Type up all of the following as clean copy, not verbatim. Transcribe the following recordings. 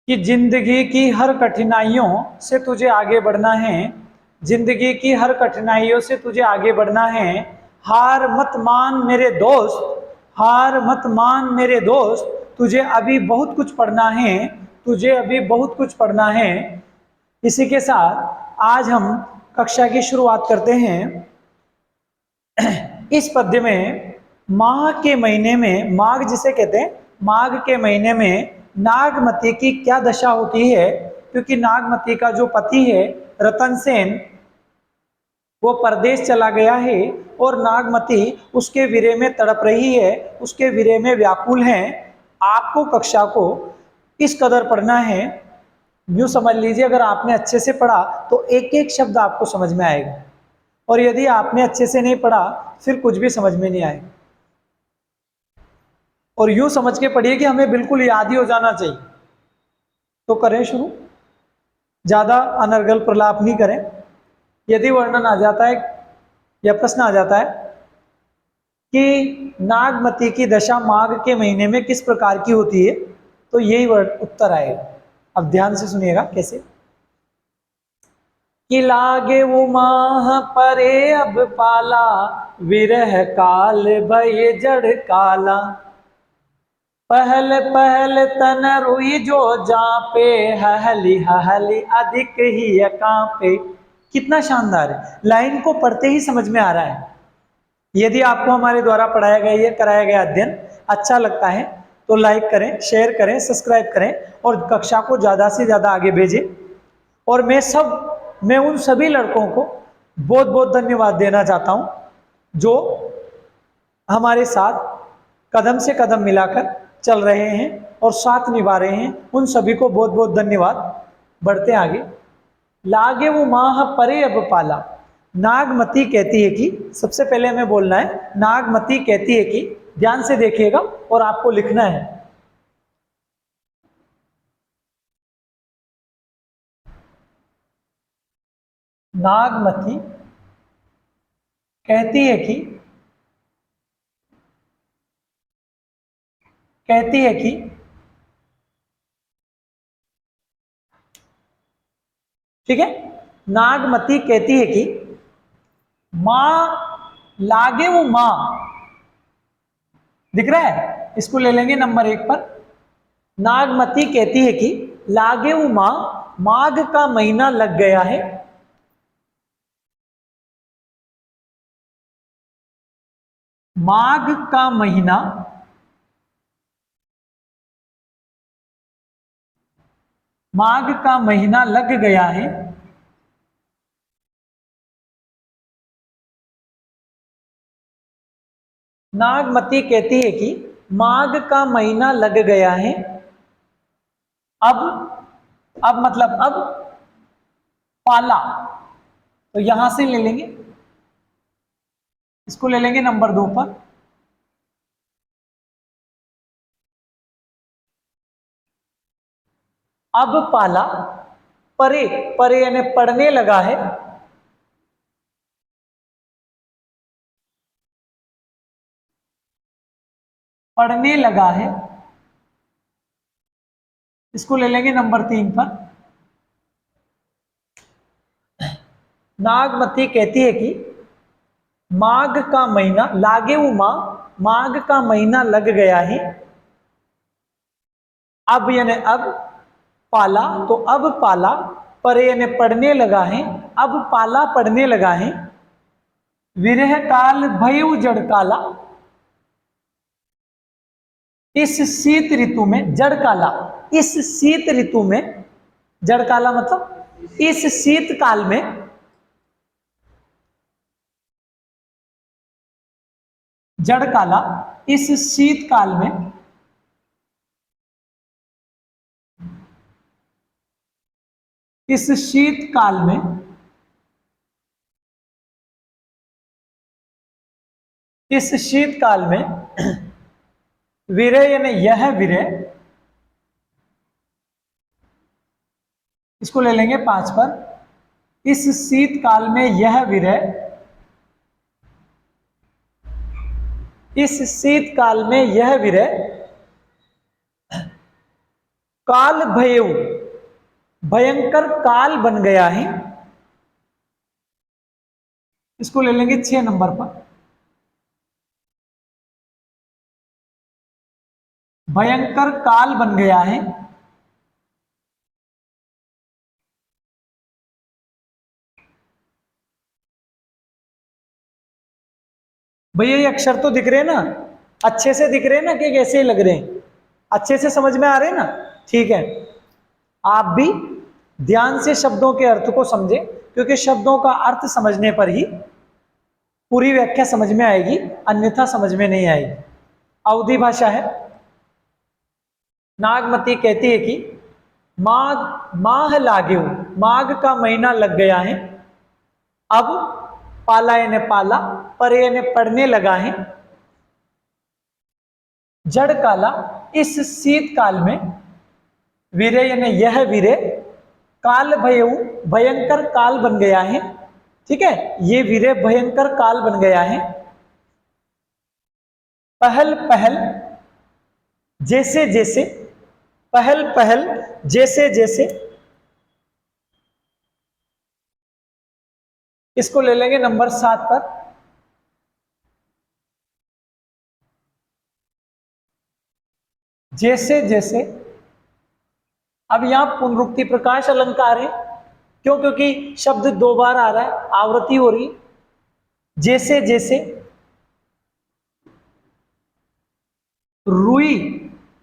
कि जिंदगी की हर कठिनाइयों से तुझे आगे बढ़ना है, जिंदगी की हर कठिनाइयों से तुझे आगे बढ़ना है। हार मत मान मेरे दोस्त, हार मत मान मेरे दोस्त, तुझे अभी बहुत कुछ पढ़ना है, तुझे अभी बहुत कुछ पढ़ना है। इसी के साथ आज हम कक्षा की शुरुआत करते हैं। इस पद्य में माघ के महीने में, माघ जिसे कहते हैं, माघ के महीने में नागमती की क्या दशा होती है, क्योंकि नागमती का जो पति है रतन सेन वो परदेश चला गया है और नागमती उसके विरह में तड़प रही है, उसके विरह में व्याकुल है। आपको कक्षा को इस कदर पढ़ना है, यूं समझ लीजिए अगर आपने अच्छे से पढ़ा तो एक एक शब्द आपको समझ में आएगा, और यदि आपने अच्छे से नहीं पढ़ा फिर कुछ भी समझ में नहीं आएगा। और यूं समझ के पढ़िए कि हमें बिल्कुल याद ही हो जाना चाहिए। तो करें शुरू, ज्यादा अनर्गल प्रलाप नहीं करें। यदि वर्णन आ जाता है या प्रश्न आ जाता है कि नागमती की दशा माघ के महीने में किस प्रकार की होती है, तो यही उत्तर आएगा। अब ध्यान से सुनिएगा कैसे। कि लागे वो माह परे अब पाला, विरह काल भय जड़ काला, पहल पहल तन रुई जो जापे, हहली हहली अधिक ही कांपे। कितना शानदार है, लाइन को पढ़ते ही समझ में आ रहा है। यदि आपको हमारे द्वारा पढ़ाया गया या कराया गया अध्ययन अच्छा लगता है तो लाइक करें, शेयर करें, सब्सक्राइब करें और कक्षा को ज्यादा से ज्यादा आगे भेजें। और मैं उन सभी लड़कों को बहुत बहुत धन्यवाद देना चाहता हूं जो हमारे साथ कदम से कदम मिलाकर चल रहे हैं और साथ निभा रहे हैं। उन सभी को बहुत बहुत धन्यवाद। बढ़ते आगे। लागे वो माह परे अब पाला, नागमती कहती है कि, सबसे पहले हमें बोलना है नागमती कहती है कि, ध्यान से देखिएगा और आपको लिखना है। नागमती कहती है कि, कहती है कि ठीक है, नागमती कहती है कि मां, लागे वो मां, दिख रहा है, इसको ले लेंगे नंबर 1 पर। नागमती कहती है कि लागे वो मां, माघ का महीना लग गया है। माघ का महीना, माघ का महीना लग गया है। नागमती कहती है कि माघ का महीना लग गया है। अब मतलब अब पाला, तो यहां से ले लेंगे, इसको ले लेंगे नंबर 2 पर। अब पाला, परे, परे यानी पढ़ने लगा है। पढ़ने लगा है, इसको ले लेंगे नंबर 3 पर। नागमती कहती है कि माघ का महीना, लागे उमा, माघ का महीना लग गया है। अब यानी अब पाला, तो अब पाला, परे यानी पढ़ने लगा है, अब पाला पढ़ने लगा है। विरह काल भयउ जड़ काला, इस शीत ऋतु में, जड़ काला, इस शीत ऋतु में, जड़ काला मतलब इस शीत काल में, जड़ काला, इस शीत काल में, इस शीत काल में, इस शीत काल में विरह यानी यह विरह, इसको ले लेंगे 5 पर। इस शीत काल में यह विरह, इस शीत काल में यह विरह काल भयऊ, भयंकर काल बन गया है। इसको ले लेंगे 6 नंबर पर। भयंकर काल बन गया है। भैया ये अक्षर तो दिख रहे हैं ना, अच्छे से दिख रहे हैं ना कि कैसे लग रहे हैं, अच्छे से समझ में आ रहे हैं ना? ठीक है, आप भी ध्यान से शब्दों के अर्थ को समझे, क्योंकि शब्दों का अर्थ समझने पर ही पूरी व्याख्या समझ में आएगी, अन्यथा समझ में नहीं आएगी। अवधी भाषा है। नागमती कहती है कि माघ माह लागे, माघ का महीना लग गया है। अब पाला ने पाला, परे ने पड़ने लगा है। जड़ काला, इस शीतकाल में, वीरे ने यह वीरे, काल भयऊ, भयंकर काल बन गया है। ठीक है, ये वीरे भयंकर काल बन गया है। पहल पहल, जैसे जैसे, पहल पहल, जैसे जैसे, इसको ले लेंगे नंबर 7 पर। जैसे जैसे, अब यहां पुनरुक्ति प्रकाश अलंकार है। क्यों? क्योंकि शब्द 2 बार आ रहा है, आवृत्ति हो रही। जैसे जैसे, रुई,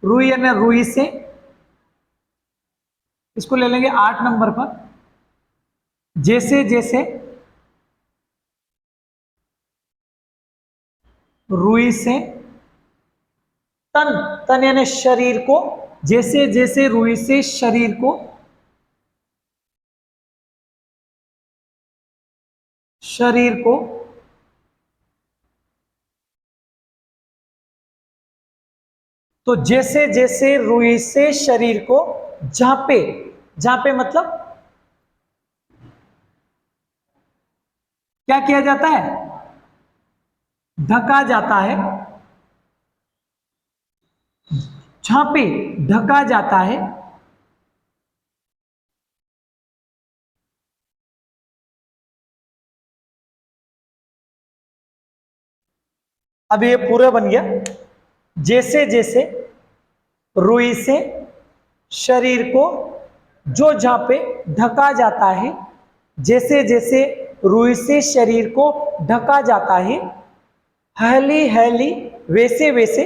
रुई यानी रुई से, इसको ले लेंगे 8 नंबर पर। जैसे जैसे, रुई से, तन, तन यानी शरीर को, जैसे जैसे रुई से शरीर को, शरीर को, तो जैसे जैसे रुई से शरीर को झांपे, झांपे मतलब क्या किया जाता है? ढका जाता है। झांपे, ढका जाता है। अब ये पूरा बन गया। जैसे जैसे रुई से शरीर को जो झांपे, ढका जाता है। जैसे जैसे रुई से शरीर को ढका जाता है। हली हली, वैसे वैसे,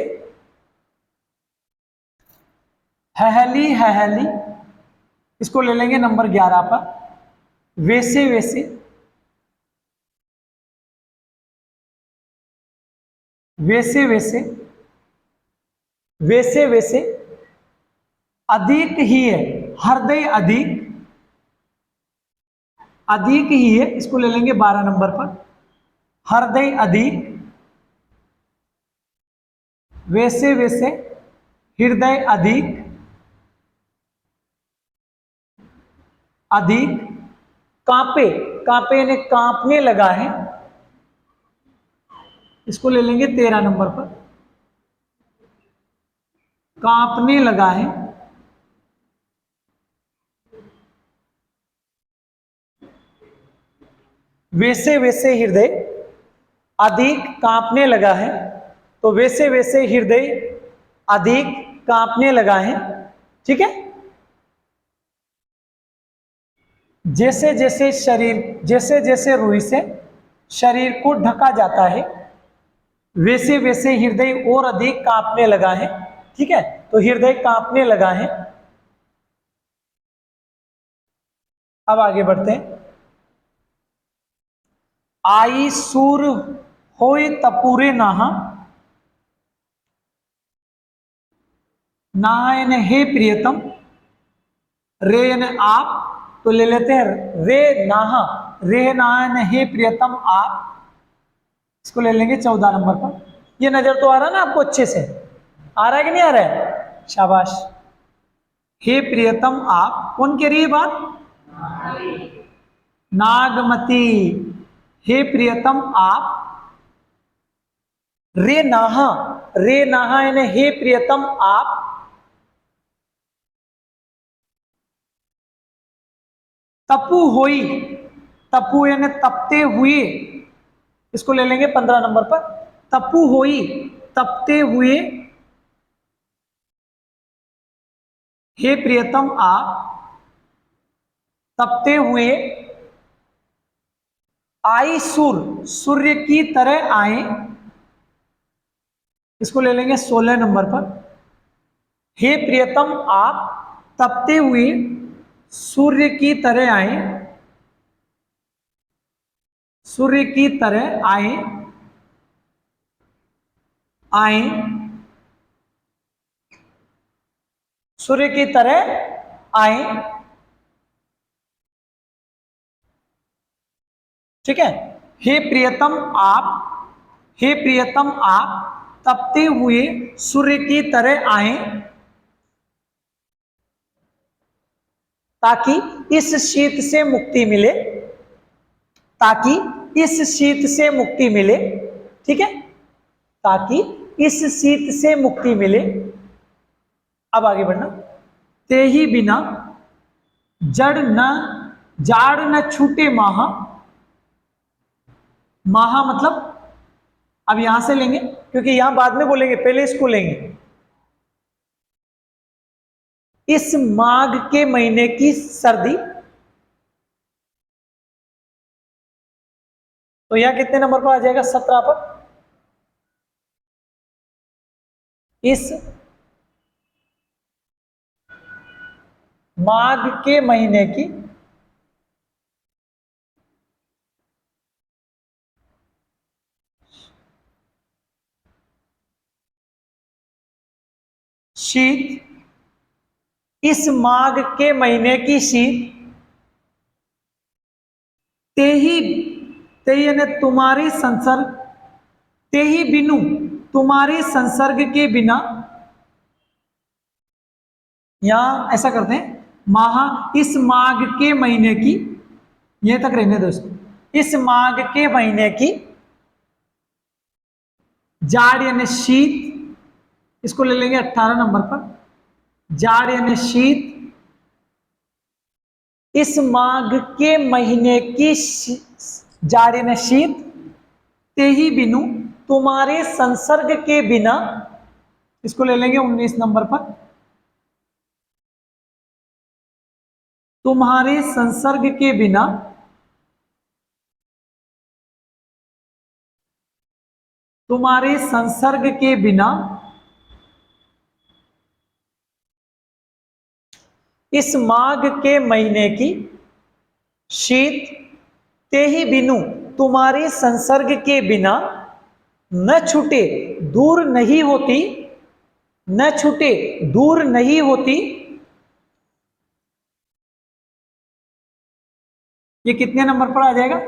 हली हली, इसको ले लेंगे नंबर 11 पर। वैसे वैसे, वैसे वैसे, वैसे वैसे, अधिक ही है, हृदय अधिक, अधिक ही है, इसको ले लेंगे 12 नंबर पर। हृदय अधिक, वैसे वैसे, हृदय अधिक, अधिक, कांपे, कांपे ने कांपने लगा है, इसको ले लेंगे 13 नंबर पर। कांपने लगा है। वैसे वैसे हृदय अधिक कांपने लगा है, तो वैसे वैसे हृदय अधिक कांपने लगा है। ठीक है, जैसे जैसे शरीर, जैसे जैसे रुई से शरीर को ढका जाता है, वैसे वैसे हृदय और अधिक कांपने लगा है। ठीक है, तो हृदय कांपने लगा है। अब आगे बढ़ते हैं। आई सूर होय तपूरे नाहा, नायन हे प्रियतम, रे न आप, तो ले लेते हैं रे नाहा, रे नायन हे प्रियतम आप, इसको ले लेंगे 14 नंबर पर। ये नजर तो आ रहा है ना आपको? अच्छे से आ रहा है कि नहीं आ रहा है? शाबाश। हे प्रियतम आप, कौन कह रही है बात? नागमती। हे प्रियतम आप, रे नाहा, रे नाहा यानी हे प्रियतम आप, तपु होई, तपु यानी तपते हुए, इसको ले लेंगे 15 नंबर पर। तपु होई, तपते हुए, हे प्रियतम आप तपते हुए आई सुर, सूर्य की तरह आए, इसको ले लेंगे 16 नंबर पर। हे प्रियतम आप तपते हुए सूर्य की तरह आए, सूर्य की तरह आए, आए, सूर्य की तरह आए, ठीक है। हे प्रियतम आप, हे प्रियतम आप तपते हुए सूर्य की तरह आए, ताकि इस शीत से मुक्ति मिले, ताकि इस शीत से मुक्ति मिले, ठीक है, ताकि इस शीत से मुक्ति मिले। अब आगे बढ़ना। ते ही बिना जड़ न जाड़ न छूटे माहा, माहा मतलब अब यहां से लेंगे क्योंकि यहां बाद में बोलेंगे, पहले इसको लेंगे। इस माघ के महीने की सर्दी, तो यहां कितने नंबर पर आ जाएगा? 17 पर। इस माघ के महीने की शीत, इस माघ के महीने की शीत, ते ही, ते यानी तुम्हारे संसर्ग, ते ही बिनु तुम्हारे संसर्ग के बिना, यहां ऐसा करते हैं, माह इस माघ के महीने की, यह तक रहने दो इसको, इस माघ के महीने की जाड़ यानी शीत, इसको ले लेंगे 18 नंबर पर। जाड़ यानी शीत, इस माघ के महीने की जाड़ यानी शीत, ते ही बिनु तुम्हारे संसर्ग के बिना, इसको ले लेंगे 19 नंबर पर। तुम्हारे संसर्ग के बिना, तुम्हारे संसर्ग के बिना इस माघ के महीने की शीत, ते ही बिनु तुम्हारे संसर्ग के बिना न छूटे दूर नहीं होती, न छूटे दूर नहीं होती। ये कितने नंबर पर आ जाएगा?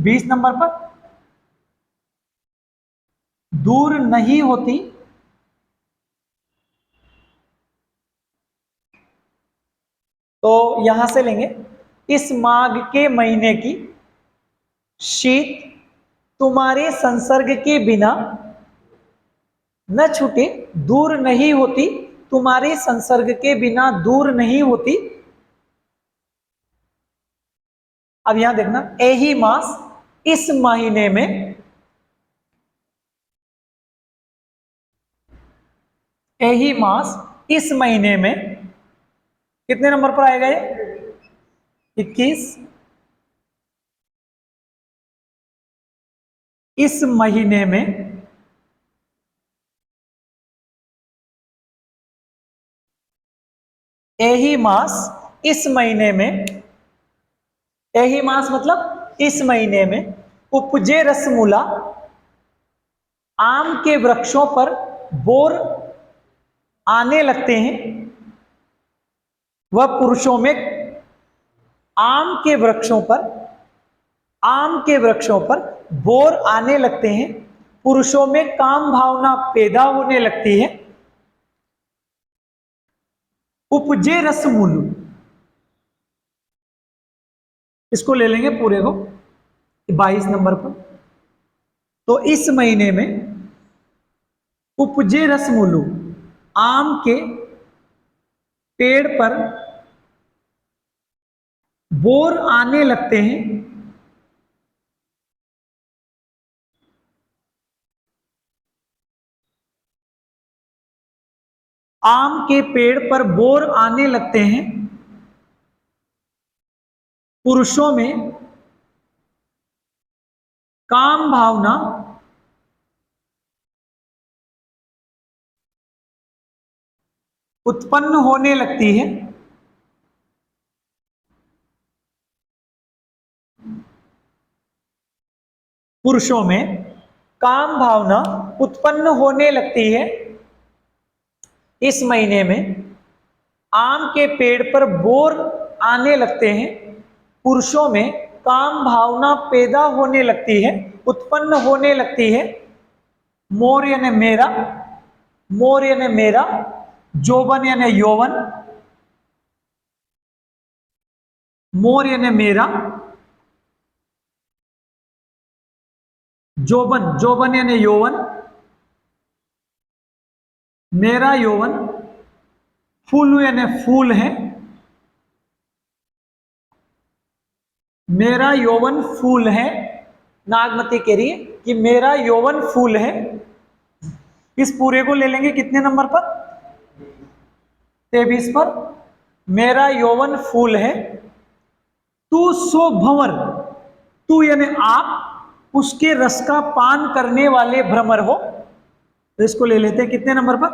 20 नंबर पर। दूर नहीं होती, तो यहां से लेंगे, इस माघ के महीने की शीत तुम्हारे संसर्ग के बिना न छूटे दूर नहीं होती, तुम्हारे संसर्ग के बिना दूर नहीं होती। अब यहां देखना, एही मास इस महीने में, एही मास इस महीने में, कितने नंबर पर आएगा ये? 21। इस महीने में एही मास, इस महीने में, एही मास मतलब इस महीने में, उपजे रसमूला, आम के वृक्षों पर बोर आने लगते हैं। वह पुरुषों में आम के वृक्षों पर, आम के वृक्षों पर बोर आने लगते हैं, पुरुषों में काम भावना पैदा होने लगती है। उपजे रसमूल, इसको ले लेंगे पूरे को 22 नंबर पर। तो इस महीने में उपजे रसमूलू, आम के पेड़ पर बोर आने लगते हैं, आम के पेड़ पर बोर आने लगते हैं, पुरुषों में काम भावना उत्पन्न होने लगती है, पुरुषों में काम भावना उत्पन्न होने लगती है। इस महीने में आम के पेड़ पर बोर आने लगते हैं, पुरुषों में काम भावना पैदा होने लगती है, उत्पन्न होने लगती है। मोर यानी मेरा, मोर यानी मेरा, जोबन यानी यौवन, मोर यानी मेरा, जोबन, जोबन यानी यौवन, मेरा यौवन, फूल यानी फूल है, मेरा यौवन फूल है। नागमती कह रही है कि मेरा यौवन फूल है। इस पूरे को ले लेंगे कितने नंबर पर? 23 पर। मेरा यौवन फूल है, तू सो भंवर, तू यानी आप उसके रस का पान करने वाले भ्रमर हो। तो इसको ले लेते हैं कितने नंबर पर?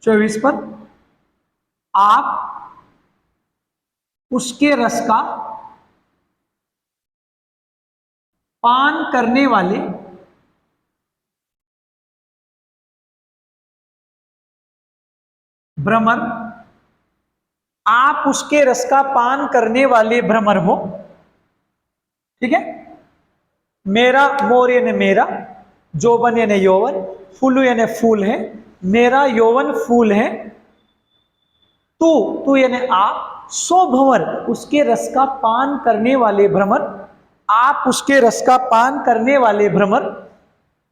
24 पर। आप उसके रस का पान करने वाले भ्रमर, आप उसके रस का पान करने वाले भ्रमर हो। ठीक है। मेरा, मोर यानी मेरा, जोबन यानी यौवन, फूल यानी फूल है, मेरा यौवन फूल है, तू, तू यानी आप, सो भंवर उसके रस का पान करने वाले भ्रमर, आप उसके रस का पान करने वाले भ्रमर।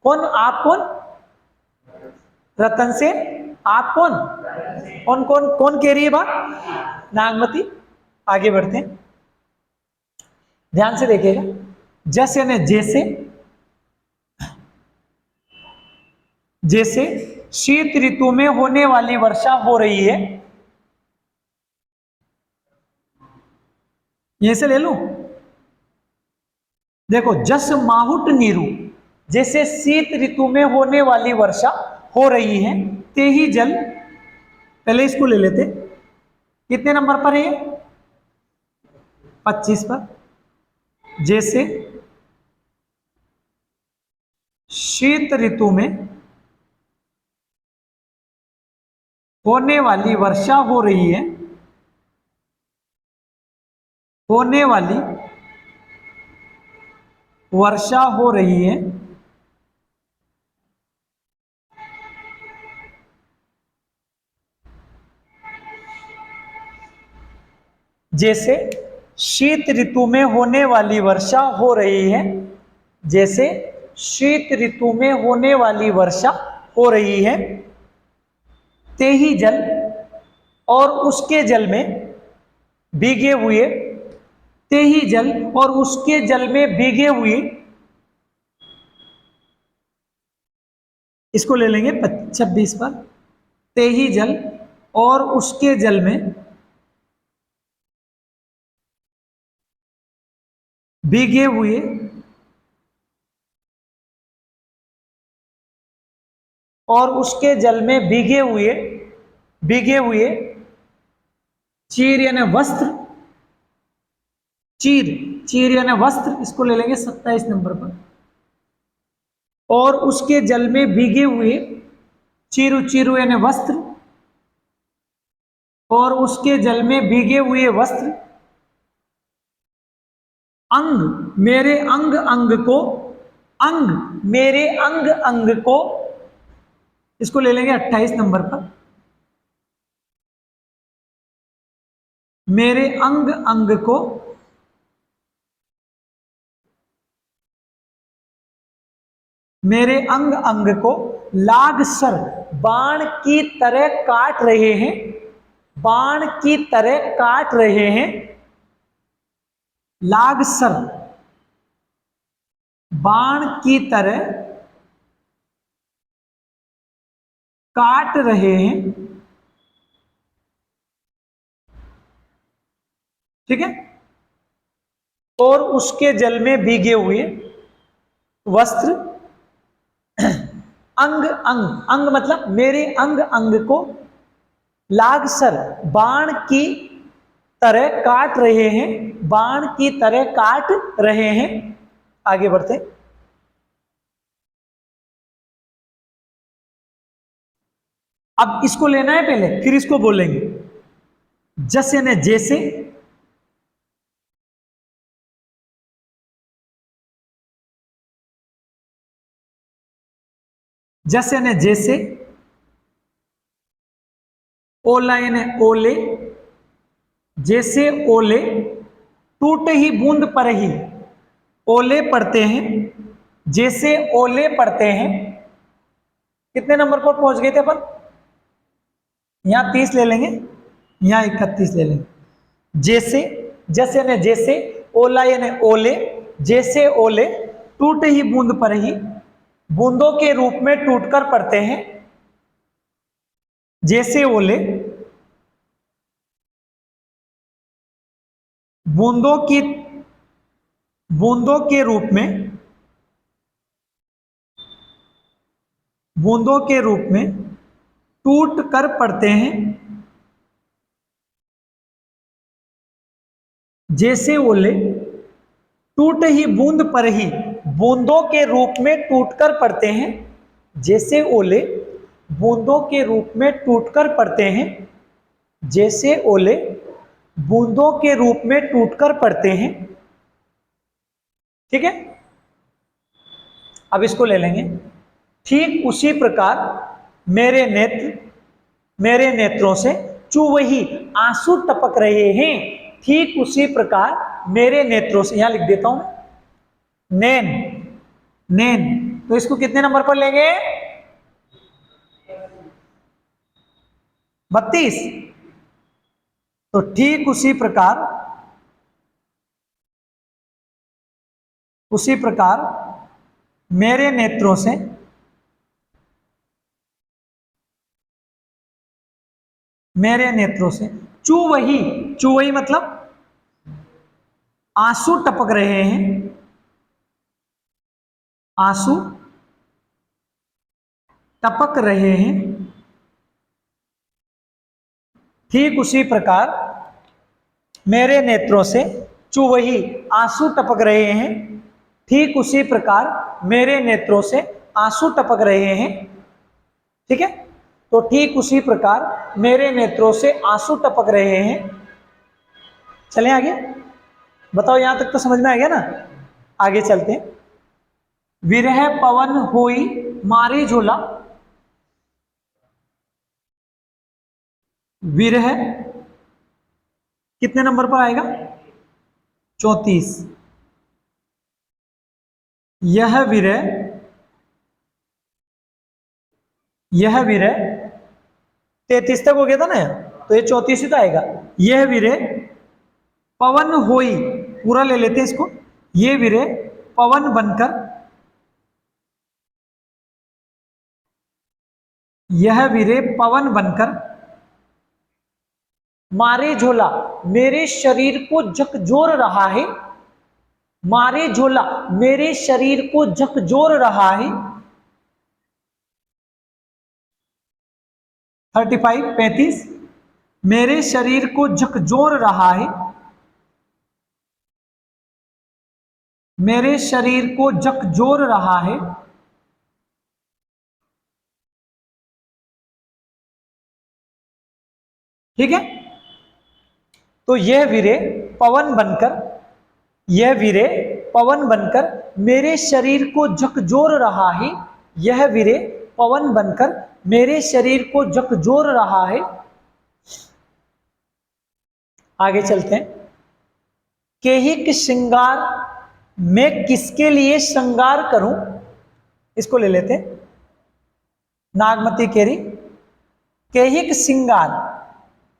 कौन? आप कौन? रतन से। आप कौन? कौन कौन कौन कह रही है बात? नागमती। आगे बढ़ते हैं, ध्यान से देखिएगा। जैसे यानी जैसे, जैसे शीत ऋतु में होने वाली वर्षा हो रही है, यहीं से ले लूं। देखो, जस माहुट नीरू, जैसे शीत ऋतु में होने वाली वर्षा हो रही है, ते ही जल, पहले इसको ले लेते, कितने नंबर पर है? 25 पर। जैसे शीत ऋतु में होने वाली वर्षा हो रही है, होने वाली वर्षा हो रही है, जैसे शीत ऋतु में होने वाली वर्षा हो रही है, जैसे शीत ऋतु में होने वाली वर्षा हो रही है, ते ही जल, और उसके जल में भीगे हुए, ते ही जल और उसके जल में भीगे हुए, इसको ले लेंगे 26 पर। ते ही जल और उसके जल में भीगे हुए, और उसके जल में भीगे हुए, भीगे हुए चीर यानी वस्त्र, चीर, चीर यानी वस्त्र, इसको ले लेंगे 27 नंबर पर। और उसके जल में भीगे हुए, चीरु, चीरु यानी वस्त्र, और उसके जल में भीगे हुए वस्त्र, अंग, मेरे अंग अंग को, अंग, मेरे अंग अंग को, इसको ले लेंगे 28 नंबर पर। मेरे अंग अंग को, मेरे अंग अंग को लाग सर, बाण की तरह काट रहे हैं, बाण की तरह काट रहे हैं, लागसर बाण की तरह काट रहे हैं। ठीक है, और उसके जल में भीगे हुए वस्त्र अंग अंग, अंग मतलब मेरे अंग अंग को लागसर बाण की तरह काट रहे हैं, बाण की तरह काट रहे हैं। आगे बढ़ते। अब इसको लेना है पहले, फिर इसको बोलेंगे। जैसे ने जैसे, जैसे ने जैसे, ओला ने ओले, जैसे ओले, टूटे ही बूंद पर ही ओले पड़ते हैं, जैसे ओले पड़ते हैं। कितने नंबर पर पहुंच गए थे अपन? यहां 30 ले लेंगे, यहां 31 ले लेंगे। जैसे, जैसे ने जैसे, ओला यानी ओले, जैसे ओले, टूटे ही बूंद पर ही, बूंदों के रूप में टूटकर पड़ते हैं, जैसे ओले, बूंदों की, बूंदों के रूप में, बूंदों के रूप में टूट कर पड़ते हैं, जैसे ओले, टूटे ही बूंद पर ही, बूंदों के रूप में टूटकर पड़ते हैं, जैसे ओले, बूंदों के रूप में टूटकर पड़ते हैं, जैसे ओले, बूंदों के रूप में टूटकर पड़ते हैं। ठीक है, अब इसको ले लेंगे। ठीक उसी प्रकार मेरे नेत्र, मेरे नेत्रों से चुवही आंसू टपक रहे हैं। ठीक उसी प्रकार मेरे नेत्रों से, यहां लिख देता हूं नैन, नैन, तो इसको कितने नंबर पर लेंगे? 32। तो ठीक उसी प्रकार, उसी प्रकार मेरे नेत्रों से, मेरे नेत्रों से चुवही, चुवही मतलब आंसू टपक रहे हैं, आंसू टपक रहे हैं। ठीक उसी प्रकार मेरे नेत्रों से चुवही आंसू टपक रहे हैं। ठीक उसी प्रकार मेरे नेत्रों से आंसू टपक रहे हैं। ठीक है, तो ठीक उसी प्रकार मेरे नेत्रों से आंसू टपक रहे हैं। चलें आगे, बताओ यहां तक तो समझ में आ गया ना? आगे चलते हैं। विरह पवन होई मारे झोला, विरह कितने नंबर पर आएगा? 34। यह विरह, यह विरह 33 तक हो गया था ना, तो ये 34 ही तो आएगा। यह विरह पवन होई, पूरा ले लेते हैं इसको। ये विरह पवन बनकर, यह विरह पवन बनकर मारे झोला मेरे शरीर को झकझोर रहा है, मारे झोला मेरे शरीर को झकझोर रहा है। 35 मेरे शरीर को झकझोर रहा है, मेरे शरीर को झकझोर रहा है। ठीक है, तो यह वीरे पवन बनकर, यह वीरे पवन बनकर मेरे शरीर को झकझोर रहा है, यह वीरे पवन बनकर मेरे शरीर को झकझोर रहा है। आगे चलते हैं। केहिक श्रृंगार, मैं किसके लिए श्रृंगार करूं? इसको ले लेते हैं। नागमती केरी, केहिक श्रृंगार,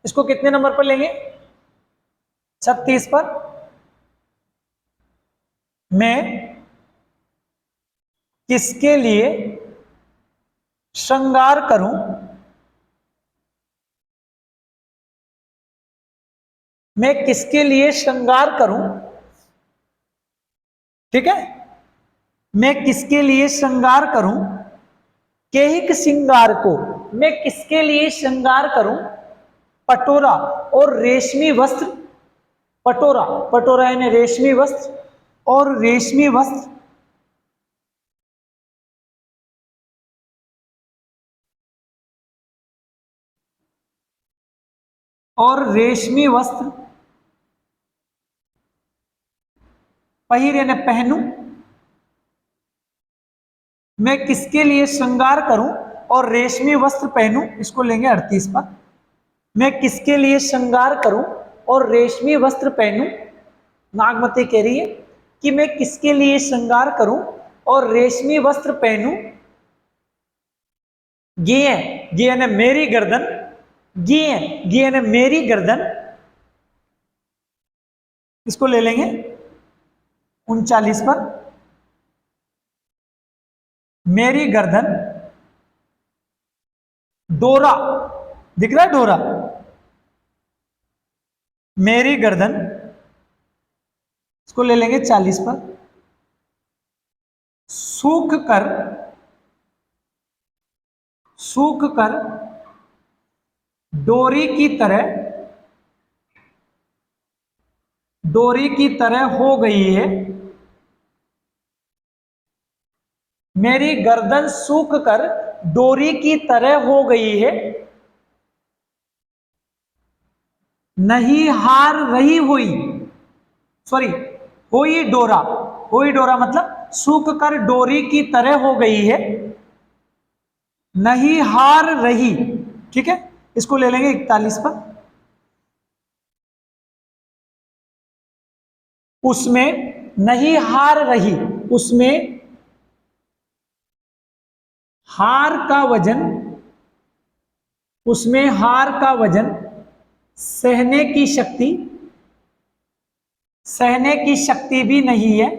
इसको कितने नंबर पर लेंगे? 36 पर। मैं किसके लिए श्रृंगार करूं, मैं किसके लिए श्रृंगार करूं, ठीक है, मैं किसके लिए श्रृंगार करूं, केहिक श्रृंगार को, मैं किसके लिए श्रृंगार करूं, पटोरा और रेशमी वस्त्र, पटोरा, पटोरा यानी रेशमी वस्त्र, और रेशमी वस्त्र और रेशमी वस्त्र पहिर यानी पहनूं, मैं किसके लिए श्रृंगार करूं और रेशमी वस्त्र पहनूं, इसको लेंगे 38 पर। मैं किसके लिए श्रृंगार करूं और रेशमी वस्त्र पहनूं, नागमती कह रही है कि मैं किसके लिए श्रृंगार करूं और रेशमी वस्त्र पहनूं, गे ने मेरी गर्दन, गे ने मेरी गर्दन, इसको ले लेंगे 39 पर। मेरी गर्दन, डोरा, दिख रहा है डोरा, मेरी गर्दन, इसको ले लेंगे 40 पर। सूख कर, सूख कर डोरी की तरह, डोरी की तरह हो गई है, मेरी गर्दन सूख कर डोरी की तरह हो गई है, नहीं हार रही हुई, सॉरी होई डोरा, होई डोरा मतलब सूख कर डोरी की तरह हो गई है, नहीं हार रही, ठीक है, इसको ले लेंगे 41 पर। उसमें नहीं हार रही, उसमें हार का वजन, उसमें हार का वजन, सहने की शक्ति, सहने की शक्ति भी नहीं है,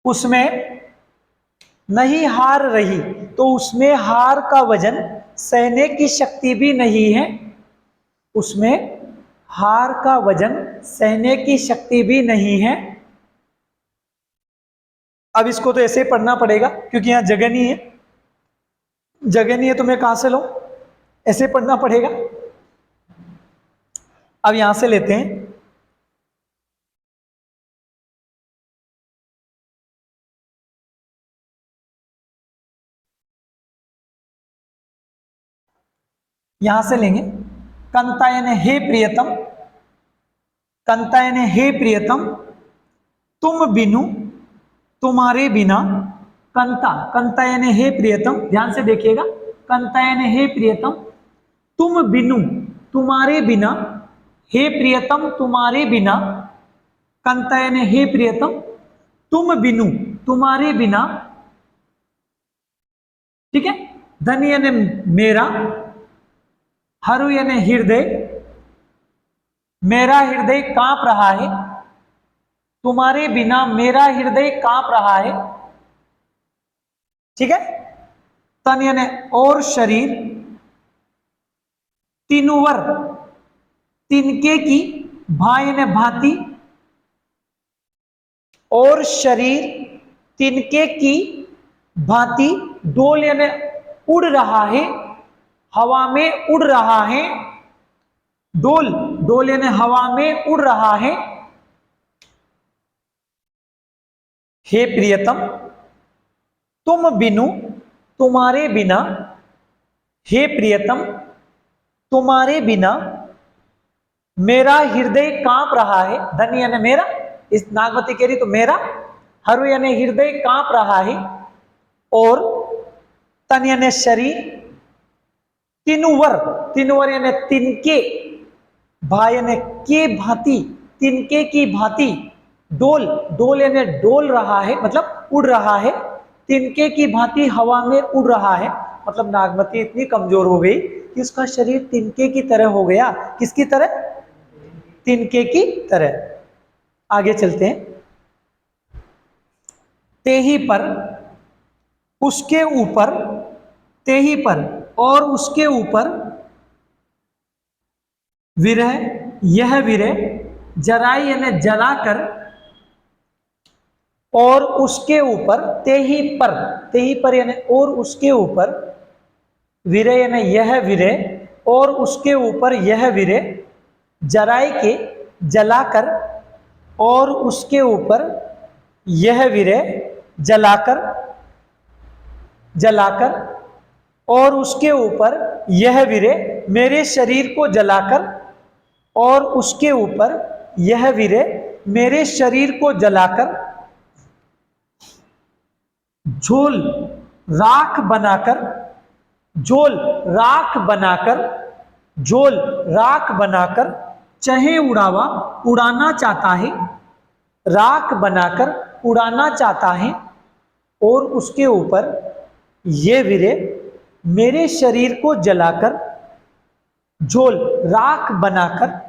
उसमें नहीं हार रही, तो उसमें हार का वजन, सहने की शक्ति भी नहीं है, उसमें हार का वजन, सहने की शक्ति भी नहीं है। अब इसको तो ऐसे ही पढ़ना पड़ेगा क्योंकि यहां जगह नहीं है, जगह नहीं है तो मैं कहां से लूं, ऐसे पढ़ना पड़ेगा। अब यहां से लेते हैं, यहां से लेंगे कंतायन हे प्रियतम, कंतायन हे प्रियतम, तुम बिनु, तुम्हारे बिना, कंता, कंतायन हे प्रियतम, ध्यान से देखिएगा, कंतायन हे प्रियतम, तुम बिनु, तुम्हारे बिना, हे प्रियतम तुम्हारे बिना, कंतायन हे प्रियतम, तुम बिनु, तुम्हारे बिना, ठीक है, धन यानी मेरा, हरु यानी हृदय, मेरा हृदय कांप रहा है, तुम्हारे बिना मेरा हृदय कांप रहा है, ठीक है, तन यानी और शरीर, तिनुवर, तिनके की, भा यानी भांति, और शरीर तिनके की भांति, डोल यानी उड़ रहा है, हवा में उड़ रहा है, डोल, डोल यानी हवा में उड़ रहा है, हे प्रियतम, तुम बिनु, तुम्हारे बिना, हे प्रियतम, तुम्हारे बिना, मेरा हृदय कांप रहा है, धन यानी मेरा, इस नागवती कह रही तो मेरा, हरु यानी हृदय कांप रहा है, और तन यानी शरीर, तिनुवर, तिनुवर यानी तिनके, भा यानी के भांति, तिनके की भांति, डोल, डोल यानी डोल रहा है मतलब उड़ रहा है, तिनके की भांति हवा में उड़ रहा है, मतलब नागमती इतनी कमजोर हो गई कि उसका शरीर तिनके की तरह हो गया, किसकी तरह, तिनके की तरह। आगे चलते हैं। तेही पर, उसके ऊपर, तेही पर और उसके ऊपर विरह, यह विरह जराई यानी जलाकर, और उसके ऊपर तेही पर यानी और उसके ऊपर विरह यानी यह विरह, और उसके ऊपर यह विरह जराई के जलाकर, और उसके ऊपर यह विरह जलाकर, और उसके ऊपर यह विरह मेरे शरीर को जलाकर, और उसके ऊपर यह विरह मेरे शरीर को जलाकर झोल राख बनाकर, झोल राख बनाकर, झोल राख बनाकर चाहे उड़ावा, उड़ाना चाहता है, राख बनाकर उड़ाना चाहता है, और उसके ऊपर ये विरह मेरे शरीर को जलाकर झोल राख बनाकर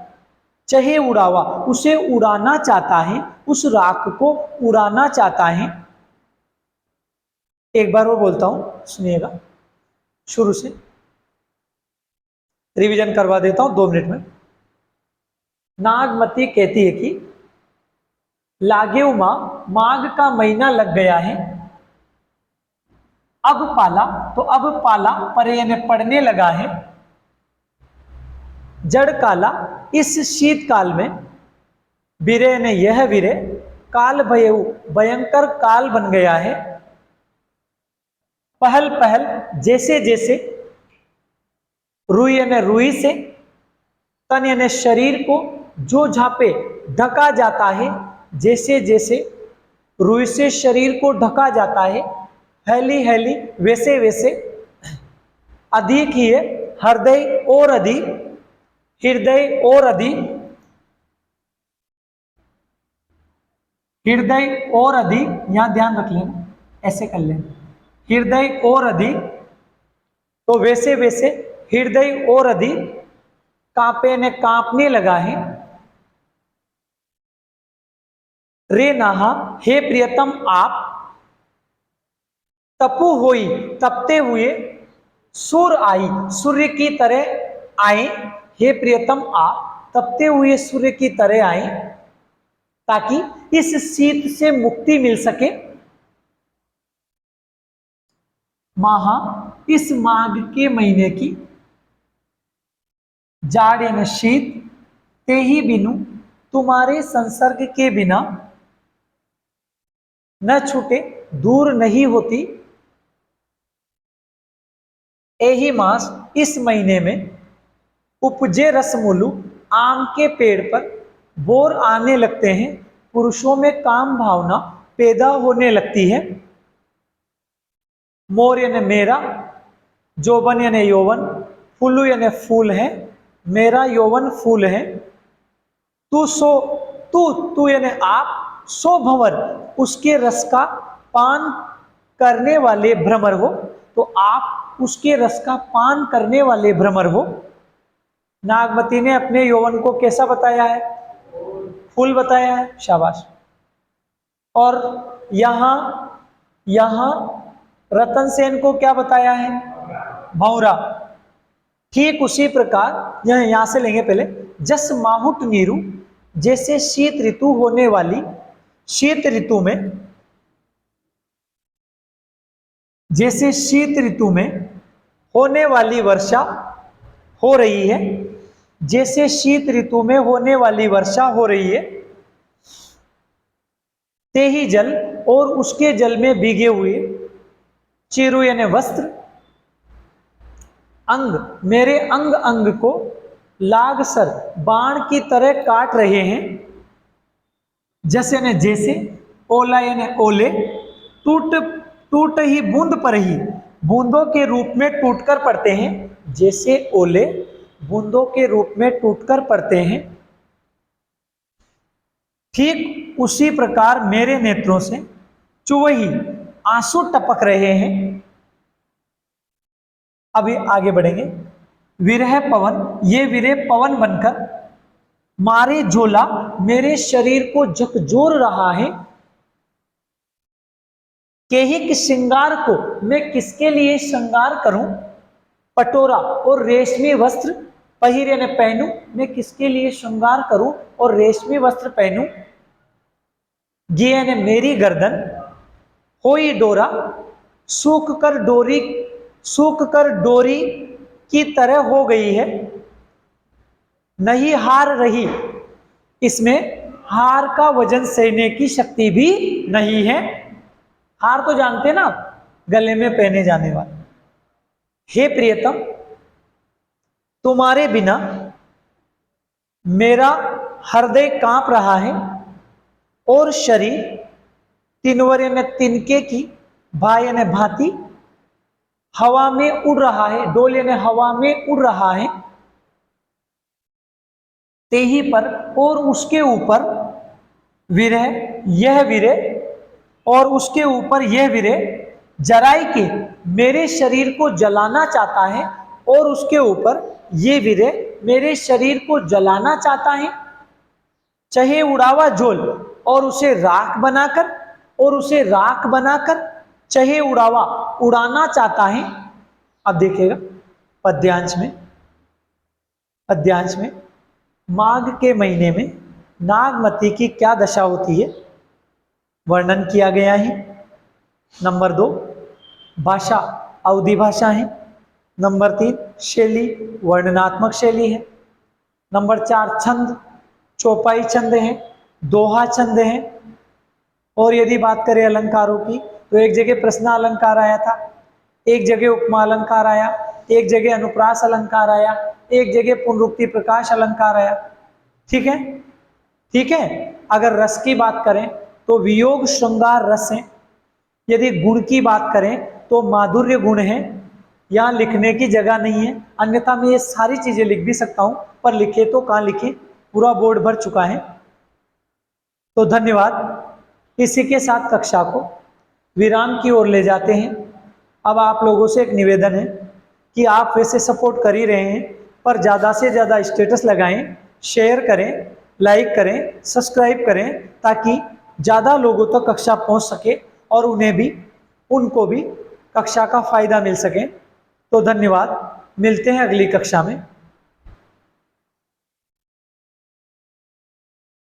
चाहे उड़ावा, उसे उड़ाना चाहता है, उस राख को उड़ाना चाहता है। एक बार वो बोलता हूं, सुनिएगा शुरू से, रिवीजन करवा देता हूं 2 मिनट में। नागमती कहती है कि लागे उमा, माघ का महीना लग गया है, अब पाला, तो अब पाला पर यानी पड़ने लगा है, जड़ काला, इस शीत काल में, विरह ने यह विरह काल भयऊ, भयंकर काल बन गया है, पहल पहल जैसे जैसे, रुई यानी रुई से, तन यानी शरीर को जो झापे ढका जाता है, जैसे जैसे रुई से शरीर को ढका जाता है, हैली हैली वैसे वैसे, अधिक ही है हृदय और अधिक, हृदय और अधिक, हृदय और अधिक, यहां ध्यान रख लेना, ऐसे कर लेना, हृदय और अधिक, तो वैसे वैसे हृदय और अधिक कांपे ने कांपने लगा है, रे नाहा, हे प्रियतम आप, तपु होई, तपते हुए, सूर आई, सूर्य की तरह आए, हे प्रियतम आप तपते हुए सूर्य की तरह आए, ताकि इस शीत से मुक्ति मिल सके। माहा, इस माघ के महीने की, जाड़ यानी शीत, ते ही बिनु, तुम्हारे संसर्ग के बिना, न छूटे, दूर नहीं होती, एही मास, इस महीने में, उपजे रसमूलु, आम के पेड़ पर बोर आने लगते हैं, पुरुषों में काम भावना पैदा होने लगती है, मोर यानी मेरा, जोबन यानी यौवन, फूलु यानी फूल है, मेरा यौवन फूल है, तू सो, तू यानी आप, सो भंवर, उसके रस का पान करने वाले भ्रमर हो, तो आप उसके रस का पान करने वाले भ्रमर हो। नागमती ने अपने यौवन को कैसा बताया है? फूल बताया है, शाबाश। और यहां रतन सेन को क्या बताया है? भौरा। ठीक उसी प्रकार यहां से लेंगे पहले, जस माहुट नीरू, जैसे शीत ऋतु होने वाली, शीत ऋतु में, जैसे शीत ऋतु में होने वाली वर्षा हो रही है, जैसे शीत ऋतु में होने वाली वर्षा हो रही है, ते ही जल, और उसके जल में भीगे हुए, चिरु यानी वस्त्र, अंग, मेरे अंग अंग को लाग सर, बाण की तरह काट रहे हैं, जैसे ने जैसे, ओला यानी ओले, टूट ही बूंद पर ही, बूंदों के रूप में टूटकर पड़ते हैं, जैसे ओले बूंदों के रूप में टूटकर पड़ते हैं, ठीक उसी प्रकार मेरे नेत्रों से चुवही आंसू टपक रहे हैं। अभी आगे बढ़ेंगे। विरह पवन, ये विरह पवन बनकर मारे झोला मेरे शरीर को झकझोर रहा है। केहिक श्रृंगार को मैं किसके लिए श्रृंगार करूं। पटोरा और रेशमी वस्त्र पहिरे ने पहनूं, मैं किसके लिए श्रृंगार करूं और रेशमी वस्त्र पहनूं। गिये ने मेरी गर्दन होई डोरा, सूख कर डोरी की तरह हो गई है। नहीं हार रही, इसमें हार का वजन सहने की शक्ति भी नहीं है। हार तो जानते ना, गले में पहने जाने वाले। हे प्रियतम, तुम्हारे बिना मेरा हृदय कांप रहा है और शरीर तिनवरे ने तिनके की भाई ने भांति हवा में उड़ रहा है, डोले ने हवा में उड़ रहा है। तेही पर और उसके ऊपर विरह, यह विरह और उसके ऊपर यह विरह जराई के मेरे शरीर को जलाना चाहता है और उसके ऊपर ये विरह मेरे शरीर को जलाना चाहता है। चाहे उड़ावा झोल और उसे राख बनाकर चाहे उड़ावा उड़ाना चाहता है। अब देखिएगा पद्यांश में माघ के महीने में नागमती की क्या दशा होती है वर्णन किया गया है। नंबर 2 भाषा अवधि भाषा है। नंबर 3 शैली वर्णनात्मक शैली है। नंबर 4 छंद चौपाई छंद है, दोहा छंद है। और यदि बात करें अलंकारों की तो एक जगह प्रश्न अलंकार आया था, एक जगह उपमा अलंकार आया, एक जगह अनुप्रास अलंकार आया, एक जगह पुनरुक्ति प्रकाश अलंकार आया। ठीक है। अगर रस की बात करें तो वियोग श्रृंगार रस है। यदि गुण की बात करें तो माधुर्य गुण है। यहाँ लिखने की जगह नहीं है, अन्यथा मैं ये सारी चीजें लिख भी सकता हूं, पर लिखे तो कहाँ लिखे, पूरा बोर्ड भर चुका है। तो धन्यवाद। इसी के साथ कक्षा को विराम की ओर ले जाते हैं। अब आप लोगों से एक निवेदन है कि आप वैसे सपोर्ट कर ही रहे हैं, पर ज़्यादा से ज़्यादा स्टेटस लगाएं, शेयर करें, लाइक करें, सब्सक्राइब करें, ताकि ज़्यादा लोगों तक कक्षा पहुंच सके और उनको भी कक्षा का फायदा मिल सके। तो धन्यवाद, मिलते हैं अगली कक्षा में।